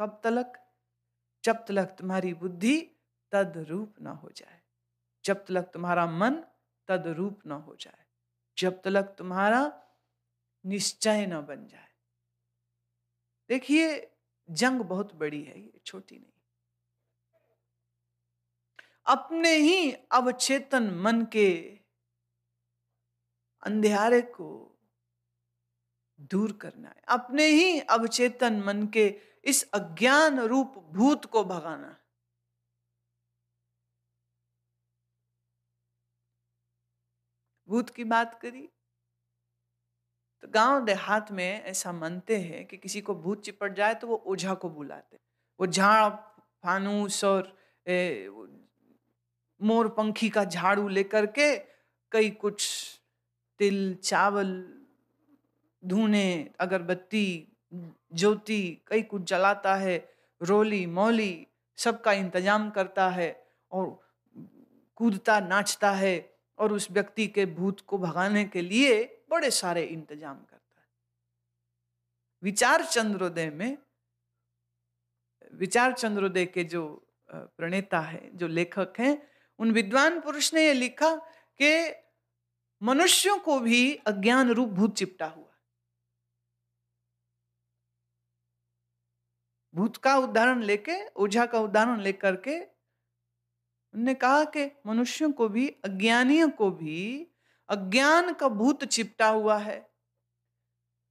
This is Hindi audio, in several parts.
कब तलक? जब तलक तुम्हारी बुद्धि तद्रूप न हो जाए, जब तलक तुम्हारा मन तद्रूप न हो जाए, जब तलक तुम्हारा निश्चय न बन जाए। देखिए, जंग बहुत बड़ी है, ये छोटी नहीं। अपने ही अवचेतन मन के अंधियारे को दूर करना है, अपने ही अवचेतन मन के इस अज्ञान रूप भूत को भगाना है। भूत की बात करी तो गांव देहात में ऐसा मानते हैं कि किसी को भूत चिपट जाए तो वो ओझा को बुलाते, वो झाड़ फानूस और मोर पंखी का झाड़ू लेकर के कई कुछ तिल चावल धूने अगरबत्ती ज्योति कई कुछ जलाता है, रोली मौली सबका इंतजाम करता है और कूदता नाचता है और उस व्यक्ति के भूत को भगाने के लिए बड़े सारे इंतजाम करता है। विचार चंद्रोदय के जो प्रणेता है, जो लेखक हैं, उन विद्वान पुरुष ने यह लिखा कि मनुष्यों को भी अज्ञान रूप भूत चिपटा हुआ। भूत का उदाहरण लेके, ओझा का उदाहरण लेकर के उन्होंने कहा कि मनुष्यों को भी, अज्ञानियों को भी अज्ञान का भूत चिपटा हुआ है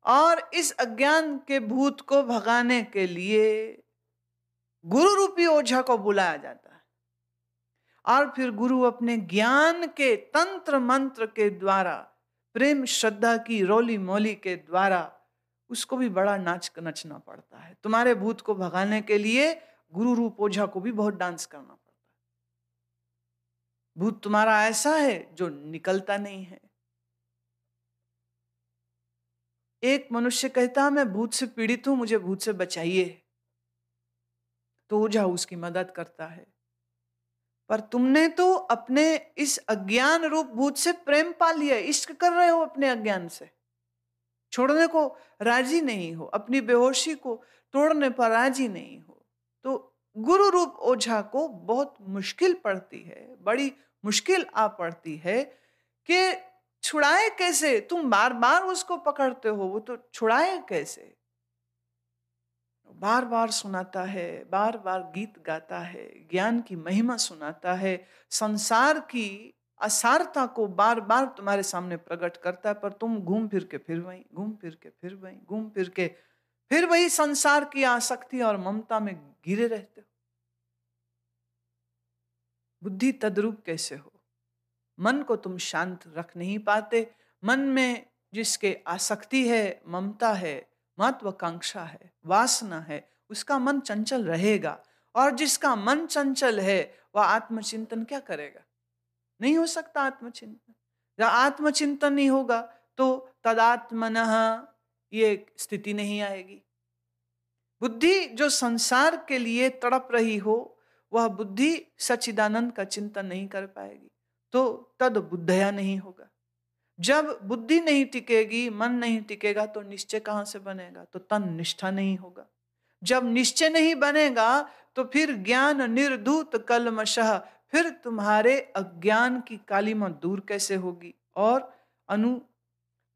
और इस अज्ञान के भूत को भगाने के लिए गुरु रूपी ओझा को बुलाया जाता है और फिर गुरु अपने ज्ञान के तंत्र मंत्र के द्वारा, प्रेम श्रद्धा की रोली मोली के द्वारा उसको भी बड़ा नाच नचना पड़ता है। तुम्हारे भूत को भगाने के लिए गुरु रूप ओझा को भी बहुत डांस करना पड़ता है। भूत तुम्हारा ऐसा है जो निकलता नहीं है। एक मनुष्य कहता मैं भूत से पीड़ित हूं, मुझे भूत से बचाइए, तो ओझा उसकी मदद करता है। पर तुमने तो अपने इस अज्ञान रूप भूत से प्रेम पा लिया, इश्क कर रहे हो, अपने अज्ञान से छोड़ने को राजी नहीं हो, अपनी बेहोशी को तोड़ने पर राजी नहीं हो, तो गुरु रूप ओझा को बहुत मुश्किल पड़ती है, बड़ी मुश्किल आ पड़ती है कि छुड़ाए कैसे। तुम बार बार उसको पकड़ते हो, वो तो छुड़ाए कैसे। बार बार सुनाता है, बार बार गीत गाता है, ज्ञान की महिमा सुनाता है, संसार की असारता को बार बार तुम्हारे सामने प्रकट करता है, पर तुम घूम फिर के फिर वहीं, घूम फिर के फिर वहीं, घूम फिर के फिर वही संसार की आसक्ति और ममता में घिरे रहते हो। बुद्धि तद्रूप कैसे हो? मन को तुम शांत रख नहीं पाते। मन में जिसके आसक्ति है, ममता है, महत्वाकांक्षा है, वासना है, उसका मन चंचल रहेगा। और जिसका मन चंचल है वह आत्मचिंतन क्या करेगा? नहीं हो सकता आत्मचिंतन। जब आत्मचिंतन नहीं होगा तो तदात्मनः ये स्थिति नहीं आएगी। बुद्धि जो संसार के लिए तड़प रही हो, वह बुद्धि सच्चिदानंद का चिंतन नहीं कर पाएगी, तो तद बुद्धया नहीं होगा। जब बुद्धि नहीं टिकेगी, मन नहीं टिकेगा, तो निश्चय कहां से बनेगा? तो तन निष्ठा नहीं होगा। जब निश्चय नहीं बनेगा तो फिर ज्ञान निर्धूत कलमशः, फिर तुम्हारे अज्ञान की कालिमा दूर कैसे होगी? और अनु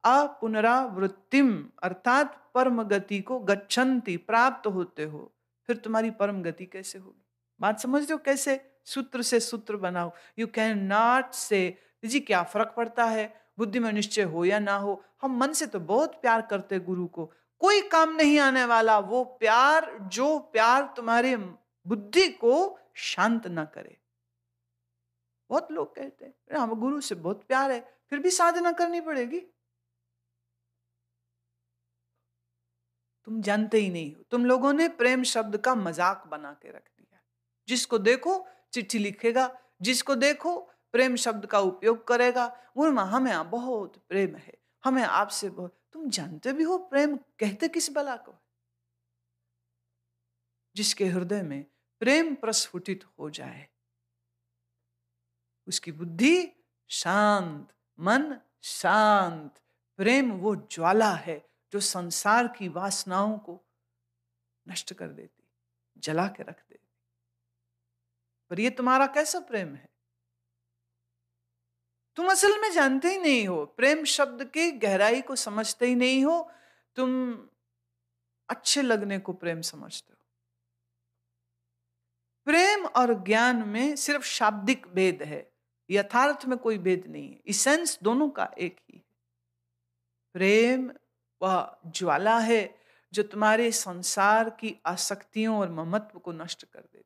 अपुनरावृत्तिम अर्थात परम गति को गच्छन्ति प्राप्त होते हो, फिर तुम्हारी परम गति कैसे होगी? बात समझ रहे हो? कैसे सूत्र से सूत्र बनाओ। यू कैन नॉट से जी क्या फर्क पड़ता है बुद्धि में निश्चय हो या ना हो। हम मन से तो बहुत प्यार करते गुरु को, कोई काम नहीं आने वाला वो प्यार जो प्यार तुम्हारे बुद्धि को शांत ना करे। बहुत लोग कहते हैं हम गुरु से बहुत प्यार है, फिर भी साधना करनी पड़ेगी। तुम जानते ही नहीं हो, तुम लोगों ने प्रेम शब्द का मजाक बना के रख दिया। जिसको देखो चिट्ठी लिखेगा, जिसको देखो प्रेम शब्द का उपयोग करेगा, बोल हमें बहुत प्रेम है, हमें आपसे बहुत। तुम जानते भी हो प्रेम कहते किस बला को? जिसके हृदय में प्रेम प्रस्फुटित हो जाए, उसकी बुद्धि शांत, मन शांत। प्रेम वो ज्वाला है जो संसार की वासनाओं को नष्ट कर देती। जला के रख देगी। पर ये तुम्हारा कैसा प्रेम है? तुम असल में जानते ही नहीं हो, प्रेम शब्द की गहराई को समझते ही नहीं हो। तुम अच्छे लगने को प्रेम समझते हो। प्रेम और ज्ञान में सिर्फ शाब्दिक भेद है, यथार्थ में कोई भेद नहीं है। इसेंस दोनों का एक ही है। प्रेम वह ज्वाला है जो तुम्हारे संसार की आसक्तियों और ममत्व को नष्ट कर देती।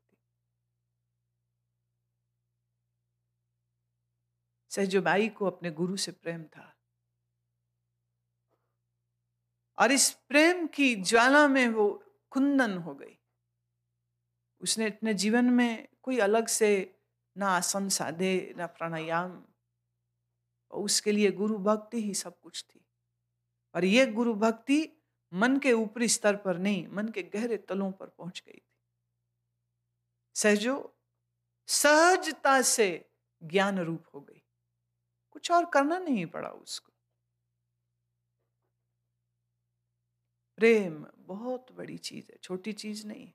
सहजबाई को अपने गुरु से प्रेम था, और इस प्रेम की ज्वाला में वो कुंदन हो गई। उसने अपने जीवन में कोई अलग से ना आसन साधे ना प्राणायाम, और उसके लिए गुरु भक्ति ही सब कुछ थी। और ये गुरु भक्ति मन के ऊपरी स्तर पर नहीं, मन के गहरे तलों पर पहुंच गई थी। सहजो सहजता से ज्ञान रूप हो गई, कुछ और करना नहीं पड़ा उसको। प्रेम बहुत बड़ी चीज है, छोटी चीज नहीं।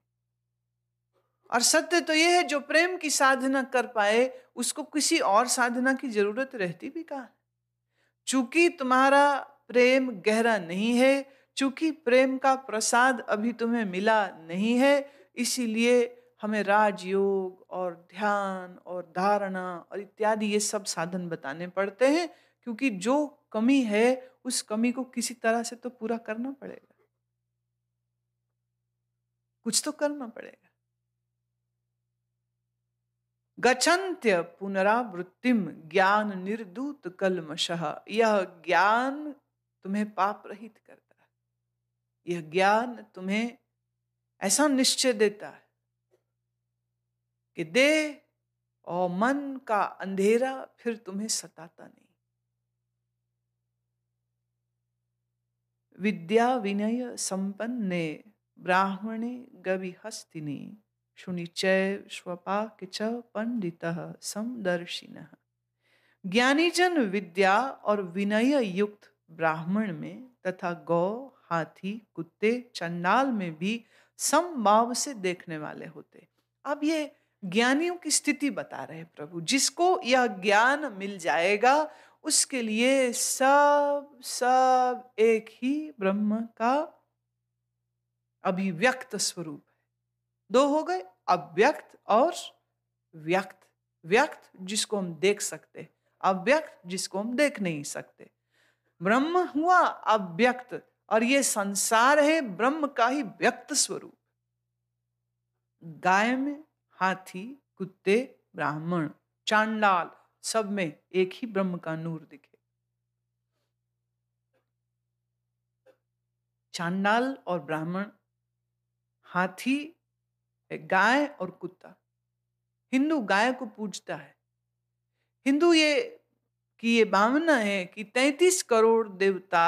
और सत्य तो यह है, जो प्रेम की साधना कर पाए उसको किसी और साधना की जरूरत रहती भी कहाँ। चूंकि तुम्हारा प्रेम गहरा नहीं है, चूंकि प्रेम का प्रसाद अभी तुम्हें मिला नहीं है, इसीलिए हमें राजयोग और ध्यान और धारणा और इत्यादि ये सब साधन बताने पड़ते हैं। क्योंकि जो कमी है उस कमी को किसी तरह से तो पूरा करना पड़ेगा, कुछ तो करना पड़ेगा। गच्छन्त्य पुनरावृत्तिम ज्ञान निर्दूत कल्मषः। यह ज्ञान तुम्हें पाप रहित करता है। यह ज्ञान तुम्हें ऐसा निश्चय देता है कि देह और मन का अंधेरा फिर तुम्हें सताता नहीं। विद्या विनय संपन्ने ब्राह्मणे गविहस्तिनि शुनिचैव स्वपाक च पंडितः समदर्शिनः। ज्ञानीजन विद्या और विनय युक्त ब्राह्मण में तथा गौ, हाथी, कुत्ते, चंडाल में भी समभाव से देखने वाले होते। अब ये ज्ञानियों की स्थिति बता रहे हैं प्रभु। जिसको यह ज्ञान मिल जाएगा उसके लिए सब सब एक ही ब्रह्म का अभिव्यक्त स्वरूप है। दो हो गए, अव्यक्त और व्यक्त। व्यक्त जिसको हम देख सकते, अव्यक्त जिसको हम देख नहीं सकते। ब्रह्म हुआ अव्यक्त, और ये संसार है ब्रह्म का ही व्यक्त स्वरूप। गाय में, हाथी, कुत्ते, ब्राह्मण, चांडाल, सब में एक ही ब्रह्म का नूर दिखे। चांडाल और ब्राह्मण, हाथी, गाय और कुत्ता। हिंदू गाय को पूजता है। हिंदू ये भावना है कि 33 करोड़ देवता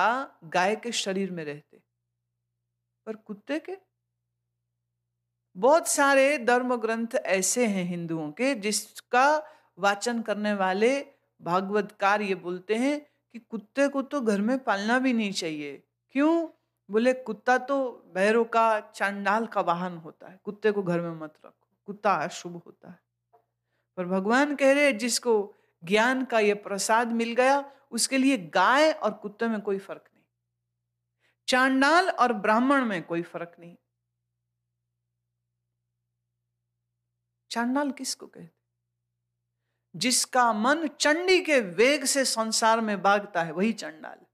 गाय के शरीर में रहते, पर कुत्ते के बहुत सारे धर्म ग्रंथ ऐसे हैं हिंदुओं के जिसका वाचन करने वाले भागवतकार ये बोलते हैं कि कुत्ते को तो घर में पालना भी नहीं चाहिए। क्यों? बोले कुत्ता तो भैरों का, चांडाल का वाहन होता है, कुत्ते को घर में मत रखो, कुत्ता अशुभ होता है। पर भगवान कह रहे जिसको ज्ञान का ये प्रसाद मिल गया उसके लिए गाय और कुत्ते में कोई फर्क नहीं, चांडाल और ब्राह्मण में कोई फर्क नहीं। चांडाल किसको कहते? जिसका मन चंडी के वेग से संसार में भागता है वही चांडाल।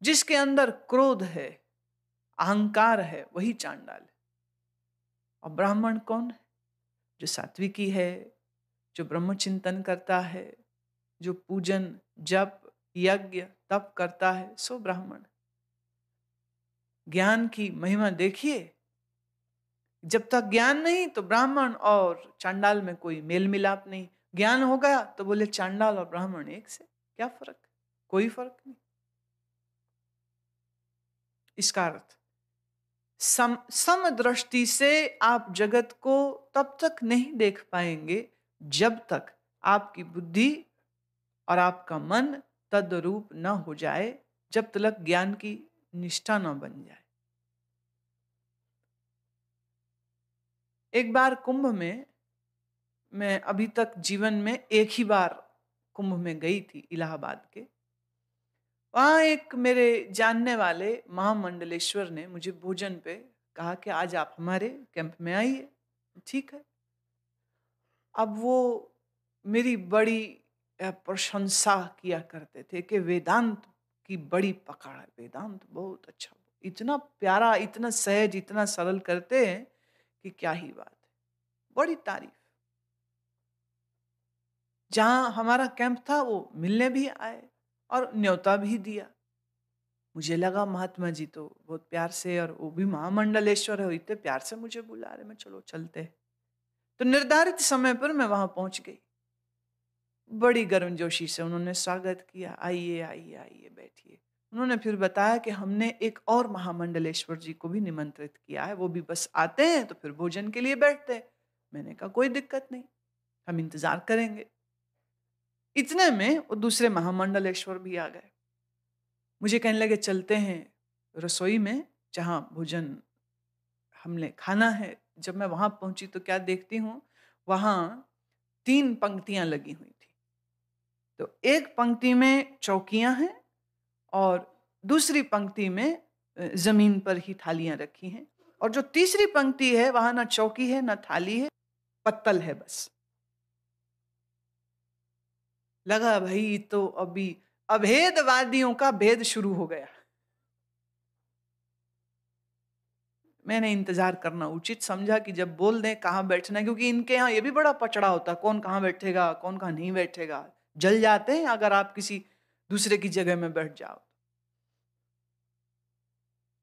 जिसके अंदर क्रोध है, अहंकार है, वही चांडाल है। और ब्राह्मण कौन है? जो सात्विकी है, जो ब्रह्म चिंतन करता है, जो पूजन, जप, यज्ञ, तप करता है, सो ब्राह्मण। ज्ञान की महिमा देखिए। जब तक ज्ञान नहीं तो ब्राह्मण और चांडाल में कोई मेल मिलाप नहीं। ज्ञान हो गया तो बोले चांडाल और ब्राह्मण एक से, क्या फर्क? कोई फर्क नहीं। इसका अर्थ समदृष्टि से आप जगत को तब तक नहीं देख पाएंगे जब तक आपकी बुद्धि और आपका मन तद्रूप न हो जाए, जब तक ज्ञान की निष्ठा न बन जाए। एक बार कुंभ में, मैं अभी तक जीवन में एक ही बार कुंभ में गई थी, इलाहाबाद के। वहाँ एक मेरे जानने वाले महामंडलेश्वर ने मुझे भोजन पे कहा कि आज आप हमारे कैंप में आइए। ठीक है। अब वो मेरी बड़ी प्रशंसा किया करते थे कि वेदांत की बड़ी पकड़ है, वेदांत बहुत अच्छा, इतना प्यारा, इतना सहज, इतना सरल करते हैं कि क्या ही बात है। बड़ी तारीफ। जहाँ हमारा कैंप था वो मिलने भी आए और न्योता भी दिया। मुझे लगा महात्मा जी तो बहुत प्यार से, और वो भी महामंडलेश्वर है, इतने प्यार से मुझे बुला रहे, मैं चलो चलते हैं। तो निर्धारित समय पर मैं वहां पहुंच गई। बड़ी गर्मजोशी से उन्होंने स्वागत किया, आइए आइए आइए बैठिए। उन्होंने फिर बताया कि हमने एक और महामंडलेश्वर जी को भी निमंत्रित किया है, वो भी बस आते हैं तो फिर भोजन के लिए बैठते हैं। मैंने कहा कोई दिक्कत नहीं, हम इंतजार करेंगे। इतने में वो दूसरे महामंडलेश्वर भी आ गए। मुझे कहने लगे चलते हैं रसोई में, जहाँ भोजन हमने खाना है। जब मैं वहां पहुंची तो क्या देखती हूँ, वहां 3 पंक्तियां लगी हुई थी। तो एक पंक्ति में चौकियां हैं और दूसरी पंक्ति में जमीन पर ही थालियां रखी हैं, और जो तीसरी पंक्ति है वहां ना चौकी है ना थाली है, पत्तल है बस। लगा भाई तो अभी अभेदवादियों का भेद शुरू हो गया। मैंने इंतजार करना उचित समझा कि जब बोल दें कहाँ बैठना है, क्योंकि इनके यहाँ ये भी बड़ा पचड़ा होता है, कौन कहाँ बैठेगा कौन कहाँ नहीं बैठेगा। जल जाते हैं अगर आप किसी दूसरे की जगह में बैठ जाओ।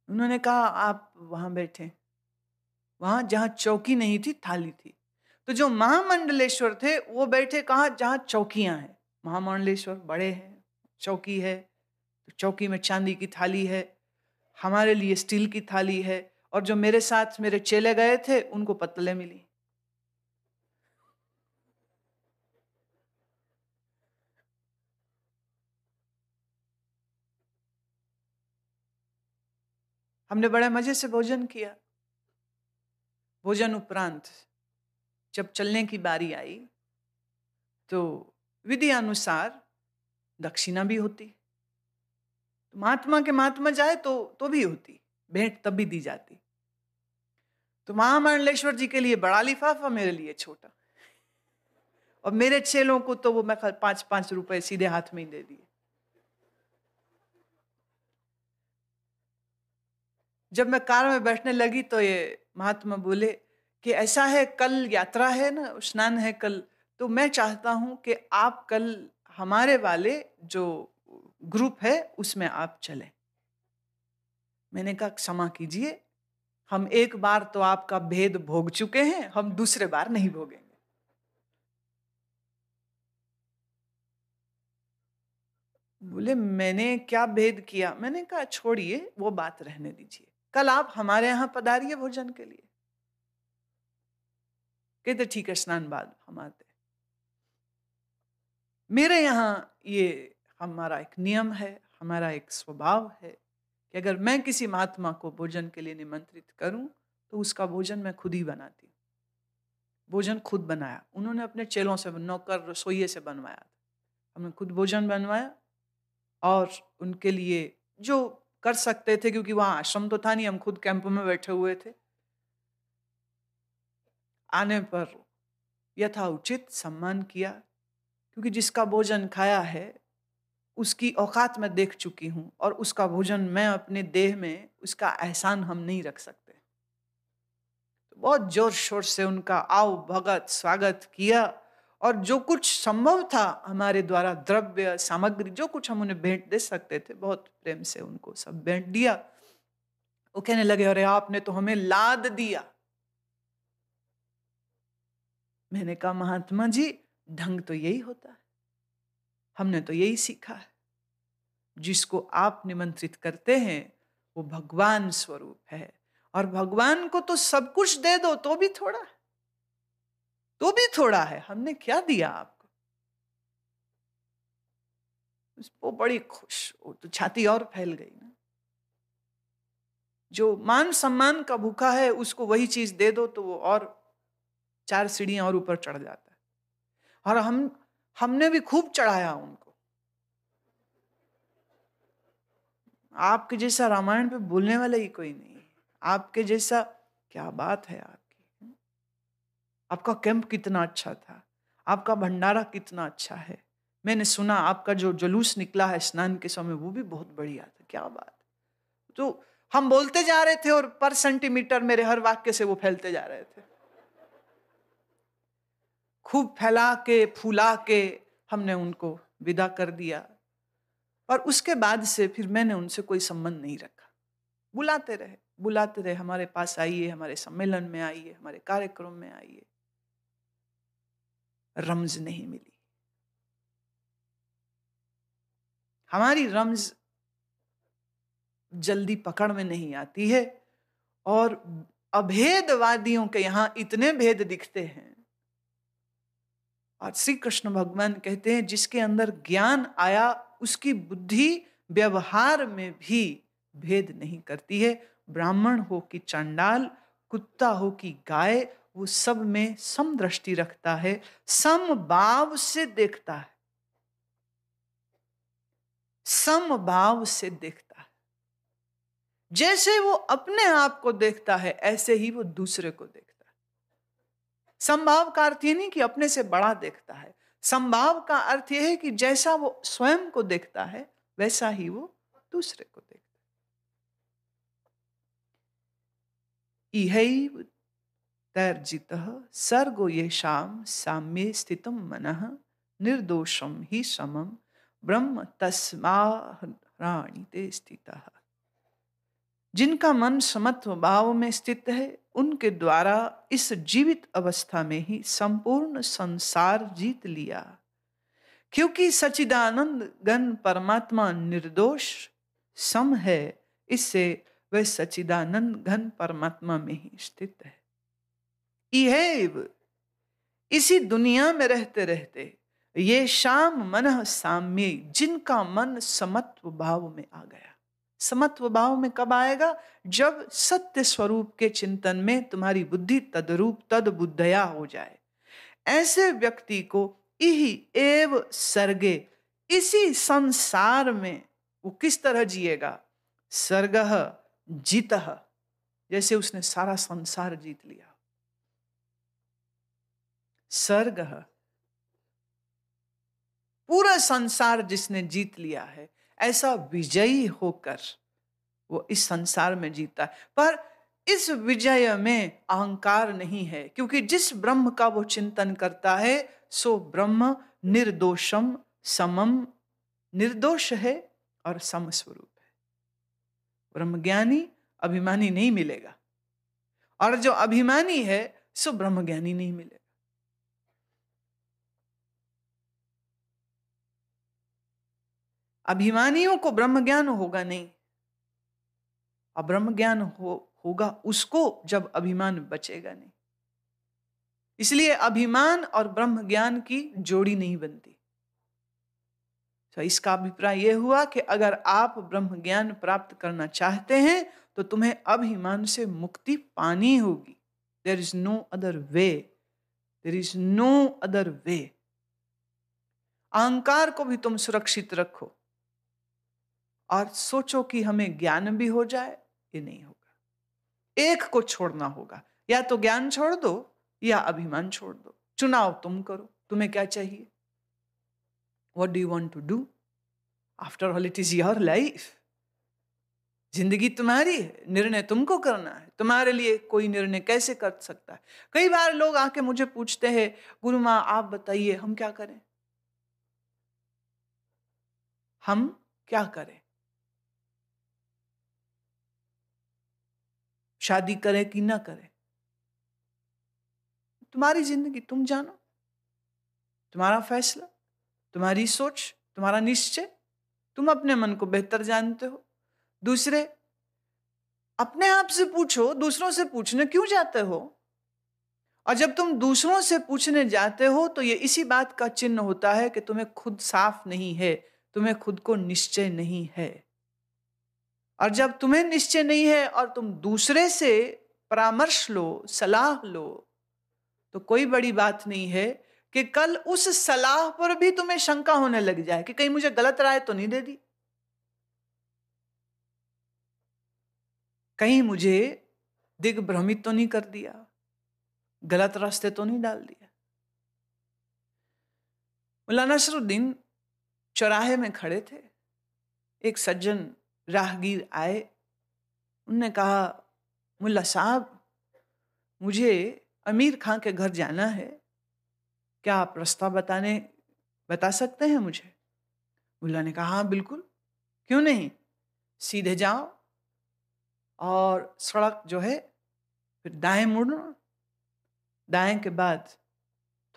उन्होंने कहा आप वहां बैठे, वहां जहां चौकी नहीं थी थाली थी। तो जो महामंडलेश्वर थे वो बैठे कहाँ, जहां चौकियां हैं। महामंडलेश्वर बड़े हैं, चौकी है, तो चौकी में चांदी की थाली है, हमारे लिए स्टील की थाली है, और जो मेरे साथ मेरे चेले गए थे उनको पत्तलें मिली। हमने बड़े मजे से भोजन किया। भोजन उपरांत जब चलने की बारी आई तो विधि अनुसार दक्षिणा भी होती। तो महात्मा के महात्मा जाए तो भी होती, भेंट तब भी दी जाती। तो महामंडलेश्वर जी के लिए बड़ा लिफाफा, मेरे लिए छोटा, और मेरे चेलों को तो वो मैं 5-5 रुपए सीधे हाथ में ही दे दिए। जब मैं कार में बैठने लगी तो ये महात्मा बोले कि ऐसा है, कल यात्रा है ना, स्नान है कल, तो मैं चाहता हूं कि आप कल हमारे वाले जो ग्रुप है उसमें आप चलें। मैंने कहा क्षमा कीजिए, हम एक बार तो आपका भेद भोग चुके हैं, हम दूसरे बार नहीं भोगेंगे। बोले मैंने क्या भेद किया। मैंने कहा छोड़िए वो बात रहने दीजिए, कल आप हमारे यहाँ पधारिए भोजन के लिए। कहते ठीक है, स्नान बाद हम आते। मेरे यहाँ ये हमारा एक नियम है, हमारा एक स्वभाव है कि अगर मैं किसी महात्मा को भोजन के लिए निमंत्रित करूं तो उसका भोजन मैं खुद ही बनाती हूँ। भोजन खुद बनाया, उन्होंने अपने चेलों से, नौकर रसोइये से बनवाया था। हमने खुद भोजन बनवाया और उनके लिए जो कर सकते थे, क्योंकि वहां आश्रम तो था नहीं, हम खुद कैंप में बैठे हुए थे। आने पर यथाउचित सम्मान किया, क्योंकि जिसका भोजन खाया है उसकी औकात मैं देख चुकी हूँ, और उसका भोजन मैं अपने देह में, उसका एहसान हम नहीं रख सकते। तो बहुत जोर शोर से उनका आओ भगत स्वागत किया, और जो कुछ संभव था हमारे द्वारा, द्रव्य सामग्री जो कुछ हम उन्हें भेंट दे सकते थे, बहुत प्रेम से उनको सब भेंट दिया। वो कहने लगे अरे आपने तो हमें लाद दिया। मैंने कहा महात्मा जी ढंग तो यही होता है, हमने तो यही सीखा है। जिसको आप निमंत्रित करते हैं वो भगवान स्वरूप है, और भगवान को तो सब कुछ दे दो तो भी थोड़ा है, तो भी थोड़ा है। हमने क्या दिया आपको? वो बड़ी खुश, वो तो छाती और फैल गई ना। जो मान सम्मान का भूखा है उसको वही चीज दे दो तो वो और 4 सीढ़ियां और ऊपर चढ़ जाता है। और हमने भी खूब चढ़ाया उनको। आपके जैसा रामायण पे बोलने वाला ही कोई नहीं है। आपके जैसा, क्या बात है आपकी। आपका कैंप कितना अच्छा था, आपका भंडारा कितना अच्छा है। मैंने सुना आपका जो जुलूस निकला है स्नान के समय, वो भी बहुत बढ़िया था। क्या बात। तो हम बोलते जा रहे थे और पर सेंटीमीटर मेरे हर वाक्य से वो फैलते जा रहे थे। खूब फैला के फूला के हमने उनको विदा कर दिया। और उसके बाद से फिर मैंने उनसे कोई संबंध नहीं रखा। बुलाते रहे, हमारे पास आइए, हमारे सम्मेलन में आइए, हमारे कार्यक्रम में आइए। रमज नहीं मिली। हमारी रमज जल्दी पकड़ में नहीं आती है। और अभेदवादियों के यहां इतने भेद दिखते हैं। और श्री कृष्ण भगवान कहते हैं जिसके अंदर ज्ञान आया उसकी बुद्धि व्यवहार में भी भेद नहीं करती है। ब्राह्मण हो कि चांडाल, कुत्ता हो कि गाय, वो सब में समदृष्टि रखता है, समभाव से देखता है, समभाव से देखता है। जैसे वो अपने आप को देखता है ऐसे ही वो दूसरे को देखता है। समभाव का अर्थ ये नहीं कि अपने से बड़ा देखता है। समभाव का अर्थ यह है कि जैसा वो स्वयं को देखता है वैसा ही वो दूसरे को देखता है। इहैव तैर्जितः सर्गो येषां साम्ये स्थितं मनः निर्दोषं हि समं ब्रह्म तस्माहराणीते स्थितः। जिनका मन समत्व भाव में स्थित है उनके द्वारा इस जीवित अवस्था में ही संपूर्ण संसार जीत लिया। क्योंकि सच्चिदानंद घन परमात्मा निर्दोष सम है, इससे वह सच्चिदानंद घन परमात्मा में ही स्थित है। इहैव, इसी दुनिया में रहते रहते, ये शाम मन साम्य, जिनका मन समत्व भाव में आ गया। समत्व भाव में कब आएगा? जब सत्य स्वरूप के चिंतन में तुम्हारी बुद्धि तदरूप तद बुद्धया हो जाए। ऐसे व्यक्ति को इहि एव सर्गे, इसी संसार में वो किस तरह जिएगा? सर्गः जीतः, जैसे उसने सारा संसार जीत लिया। सर्गः, पूरा संसार जिसने जीत लिया है, ऐसा विजयी होकर वो इस संसार में जीता है। पर इस विजय में अहंकार नहीं है, क्योंकि जिस ब्रह्म का वो चिंतन करता है सो ब्रह्म निर्दोषम समम, निर्दोष है और समस्वरूप है। ब्रह्मज्ञानी अभिमानी नहीं मिलेगा, और जो अभिमानी है सो ब्रह्मज्ञानी नहीं मिलेगा। अभिमानियों को ब्रह्मज्ञान होगा नहीं, और ब्रह्मज्ञान होगा उसको जब अभिमान बचेगा नहीं। इसलिए अभिमान और ब्रह्म ज्ञान की जोड़ी नहीं बनती। तो इसका अभिप्राय यह हुआ कि अगर आप ब्रह्म ज्ञान प्राप्त करना चाहते हैं तो तुम्हें अभिमान से मुक्ति पानी होगी। There is no other way, there is no other way. अहंकार को भी तुम सुरक्षित रखो और सोचो कि हमें ज्ञान भी हो जाए, ये नहीं होगा। एक को छोड़ना होगा, या तो ज्ञान छोड़ दो या अभिमान छोड़ दो। चुनाव तुम करो, तुम्हें क्या चाहिए? What do you want to do? After all, it is your life. जिंदगी तुम्हारी है, निर्णय तुमको करना है। तुम्हारे लिए कोई निर्णय कैसे कर सकता है? कई बार लोग आके मुझे पूछते हैं, गुरु माँ आप बताइए हम क्या करें, हम क्या करें? शादी करें कि ना करें? तुम्हारी जिंदगी, तुम जानो, तुम्हारा फैसला, तुम्हारी सोच, तुम्हारा निश्चय। तुम अपने मन को बेहतर जानते हो। दूसरे, अपने आप से पूछो, दूसरों से पूछने क्यों जाते हो? और जब तुम दूसरों से पूछने जाते हो तो ये इसी बात का चिन्ह होता है कि तुम्हें खुद साफ नहीं है, तुम्हें खुद को निश्चय नहीं है। और जब तुम्हें निश्चय नहीं है और तुम दूसरे से परामर्श लो, सलाह लो, तो कोई बड़ी बात नहीं है कि कल उस सलाह पर भी तुम्हें शंका होने लग जाए कि कहीं मुझे गलत राय तो नहीं दे दी, कहीं मुझे दिग्भ्रमित तो नहीं कर दिया, गलत रास्ते तो नहीं डाल दिया। मुल्ला नसरुद्दीन चौराहे में खड़े थे, एक सज्जन राहगीर आए, उनने कहा, मुल्ला साहब, मुझे अमीर खां के घर जाना है, क्या आप रास्ता बता सकते हैं मुझे? मुल्ला ने कहा, हाँ बिल्कुल, क्यों नहीं, सीधे जाओ और सड़क जो है फिर दाएं मुड़ना, दाएं के बाद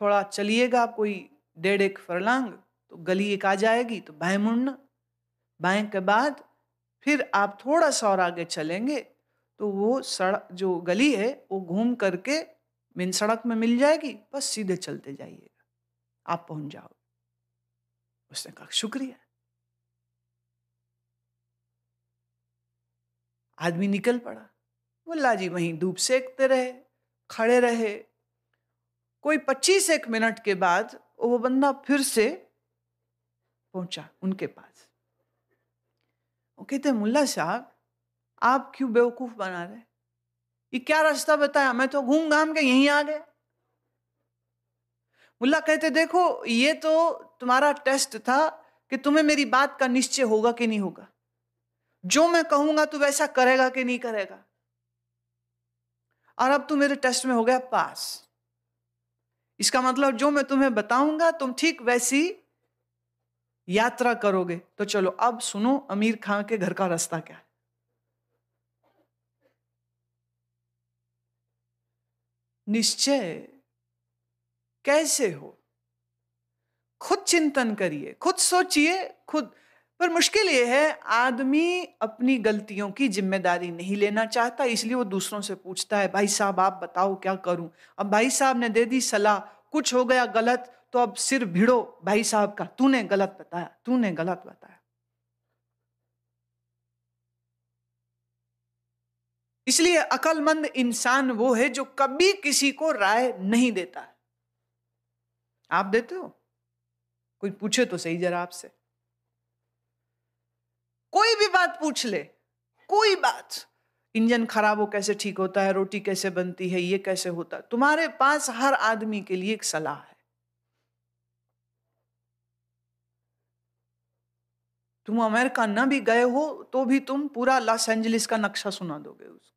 थोड़ा चलिएगा कोई 1.5 फरलांग तो गली एक आ जाएगी, तो बाएं मुड़ना, बाएं के बाद फिर आप थोड़ा सा और आगे चलेंगे तो वो सड़क जो गली है वो घूम करके मेन सड़क में मिल जाएगी, बस सीधे चलते जाइएगा, आप पहुंच जाओगे। उसने कहा, शुक्रिया। आदमी निकल पड़ा। मुल्ला जी वहीं धूप सेकते रहे, खड़े रहे। कोई 25 मिनट के बाद वो बंदा फिर से पहुंचा उनके पास। वो कहते, मुल्ला साहब, आप क्यों बेवकूफ बना रहे, ये क्या रास्ता बताया, मैं तो घूम घाम के यहीं आ गया। मुल्ला कहते, देखो ये तो तुम्हारा टेस्ट था कि तुम्हें मेरी बात का निश्चय होगा कि नहीं होगा, जो मैं कहूंगा तू वैसा करेगा कि नहीं करेगा, और अब तू मेरे टेस्ट में हो गया पास। इसका मतलब जो मैं तुम्हें बताऊंगा तुम ठीक वैसी यात्रा करोगे। तो चलो अब सुनो अमीर खां के घर का रास्ता क्या है। निश्चय कैसे हो, खुद चिंतन करिए, खुद सोचिए, खुद। पर मुश्किल यह है, आदमी अपनी गलतियों की जिम्मेदारी नहीं लेना चाहता, इसलिए वो दूसरों से पूछता है, भाई साहब आप बताओ क्या करूं। अब भाई साहब ने दे दी सलाह, कुछ हो गया गलत तो अब सिर भिड़ो भाई साहब का, तूने गलत बताया, तूने गलत बताया। इसलिए अक्लमंद इंसान वो है जो कभी किसी को राय नहीं देता है। आप देते हो? कोई पूछे तो सही जरा आपसे, कोई भी बात पूछ ले, कोई बात, इंजन खराब हो कैसे ठीक होता है, रोटी कैसे बनती है, ये कैसे होता है, तुम्हारे पास हर आदमी के लिए एक सलाह है। तुम अमेरिका ना भी गए हो तो भी तुम पूरा लॉस एंजलिस का नक्शा सुना दोगे उसको।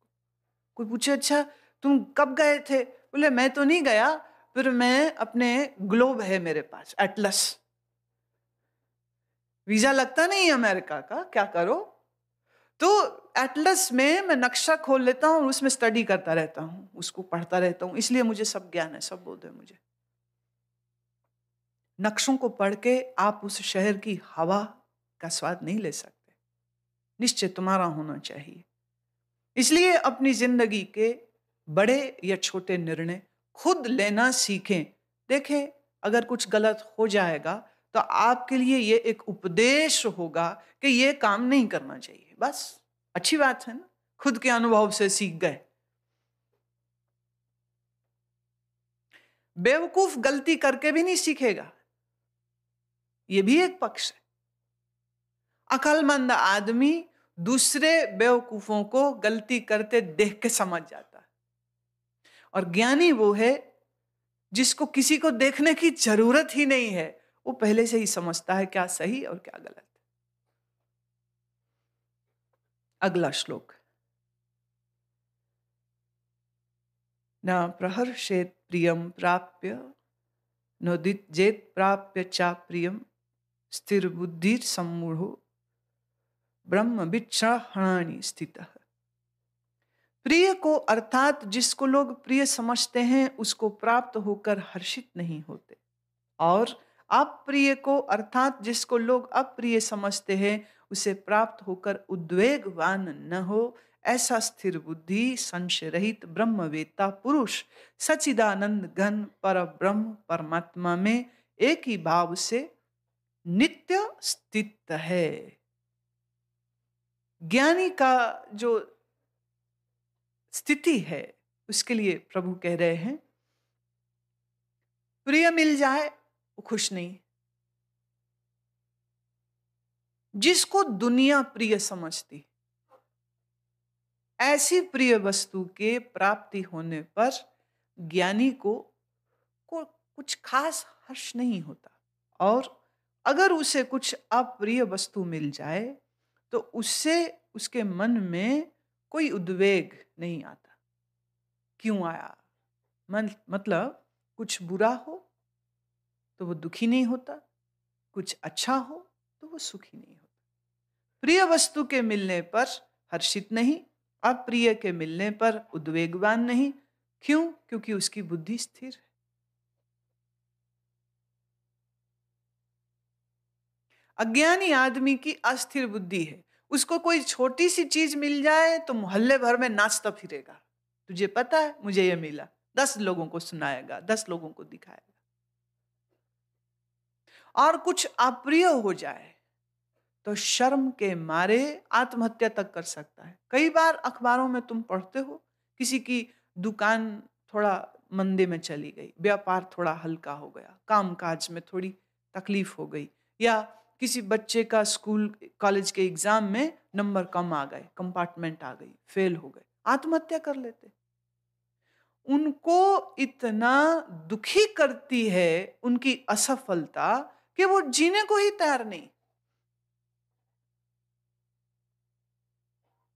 कोई पूछे, अच्छा तुम कब गए थे, बोले मैं तो नहीं गया, फिर मैं अपने ग्लोब है मेरे पास, एटलस, वीजा लगता नहीं अमेरिका का, क्या करो, तो एटलस में मैं नक्शा खोल लेता हूं और उसमें स्टडी करता रहता हूं, उसको पढ़ता रहता हूं, इसलिए मुझे सब ज्ञान है, सब बोध है मुझे। नक्शों को पढ़ के आप उस शहर की हवा का स्वाद नहीं ले सकते, निश्चय तुम्हारा होना चाहिए। इसलिए अपनी जिंदगी के बड़े या छोटे निर्णय खुद लेना सीखें। देखें अगर कुछ गलत हो जाएगा तो आपके लिए ये एक उपदेश होगा कि ये काम नहीं करना चाहिए, बस अच्छी बात है ना, खुद के अनुभव से सीख गए। बेवकूफ गलती करके भी नहीं सीखेगा, ये भी एक पक्ष है। अक्लमंद आदमी दूसरे बेवकूफों को गलती करते देख के समझ जाता है, और ज्ञानी वो है जिसको किसी को देखने की जरूरत ही नहीं है, वो पहले से ही समझता है क्या सही और क्या गलत। अगला श्लोक, न प्रहर्षेत प्रियम प्राप्य नोदिजेत प्राप्य चा प्रियम स्थिर बुद्धि सम्मूढ़ो ब्रह्म विचक्षणानि स्थितः। प्रिय को अर्थात जिसको लोग प्रिय समझते हैं उसको प्राप्त होकर हर्षित नहीं होते, और अप्रिय को अर्थात जिसको लोग अप्रिय समझते हैं उसे प्राप्त होकर उद्वेगवान न हो, ऐसा स्थिर बुद्धि संशय रहित ब्रह्मवेत्ता पुरुष सच्चिदानंद घन पर ब्रह्म परमात्मा में एक ही भाव से नित्य स्थित है। ज्ञानी का जो स्थिति है उसके लिए प्रभु कह रहे हैं प्रिय मिल जाए वो खुश नहीं। जिसको दुनिया प्रिय समझती, ऐसी प्रिय वस्तु के प्राप्ति होने पर ज्ञानी को कुछ खास हर्ष नहीं होता। और अगर उसे कुछ अप्रिय वस्तु मिल जाए तो उससे उसके मन में कोई उद्वेग नहीं आता। क्यों आया? मतलब कुछ बुरा हो तो वो दुखी नहीं होता, कुछ अच्छा हो तो वो सुखी नहीं होता। प्रिय वस्तु के मिलने पर हर्षित नहीं, अप्रिय के मिलने पर उद्वेगवान नहीं। क्यों? क्योंकि उसकी बुद्धि स्थिर है। अज्ञानी आदमी की अस्थिर बुद्धि है। उसको कोई छोटी सी चीज मिल जाए तो मोहल्ले भर में नाचता फिरेगा। तुझे पता है मुझे ये मिला, 10 लोगों को सुनाएगा, 10 लोगों को दिखाएगा। और कुछ अप्रिय हो जाए तो शर्म के मारे आत्महत्या तक कर सकता है। कई बार अखबारों में तुम पढ़ते हो, किसी की दुकान थोड़ा मंदे में चली गई, व्यापार थोड़ा हल्का हो गया, कामकाज में थोड़ी तकलीफ हो गई, या किसी बच्चे का स्कूल कॉलेज के एग्जाम में नंबर कम आ गए, कंपार्टमेंट आ गई, फेल हो गए, आत्महत्या कर लेते। उनको इतना दुखी करती है उनकी असफलता कि वो जीने को ही तैयार नहीं।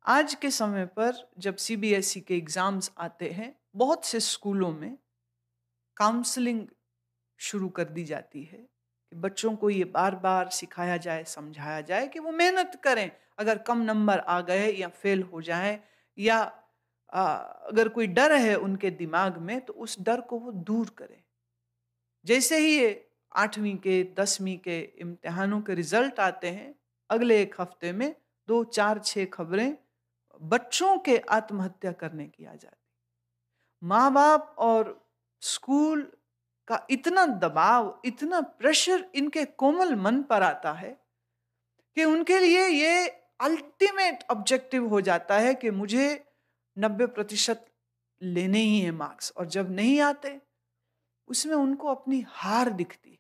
आज के समय पर जब सीबीएसई के एग्जाम्स आते हैं, बहुत से स्कूलों में काउंसलिंग शुरू कर दी जाती है कि बच्चों को ये बार बार सिखाया जाए, समझाया जाए कि वो मेहनत करें। अगर कम नंबर आ गए या फेल हो जाए, या अगर कोई डर है उनके दिमाग में, तो उस डर को वो दूर करें। जैसे ही ये 8वीं के 10वीं के इम्तिहानों के रिजल्ट आते हैं, अगले एक हफ्ते में 2 4 6 खबरें बच्चों के आत्महत्या करने की आ जाती। माँ बाप और स्कूल का इतना दबाव, इतना प्रेशर इनके कोमल मन पर आता है कि उनके लिए ये अल्टीमेट ऑब्जेक्टिव हो जाता है कि मुझे 90% लेने ही है मार्क्स। और जब नहीं आते, उसमें उनको अपनी हार दिखती।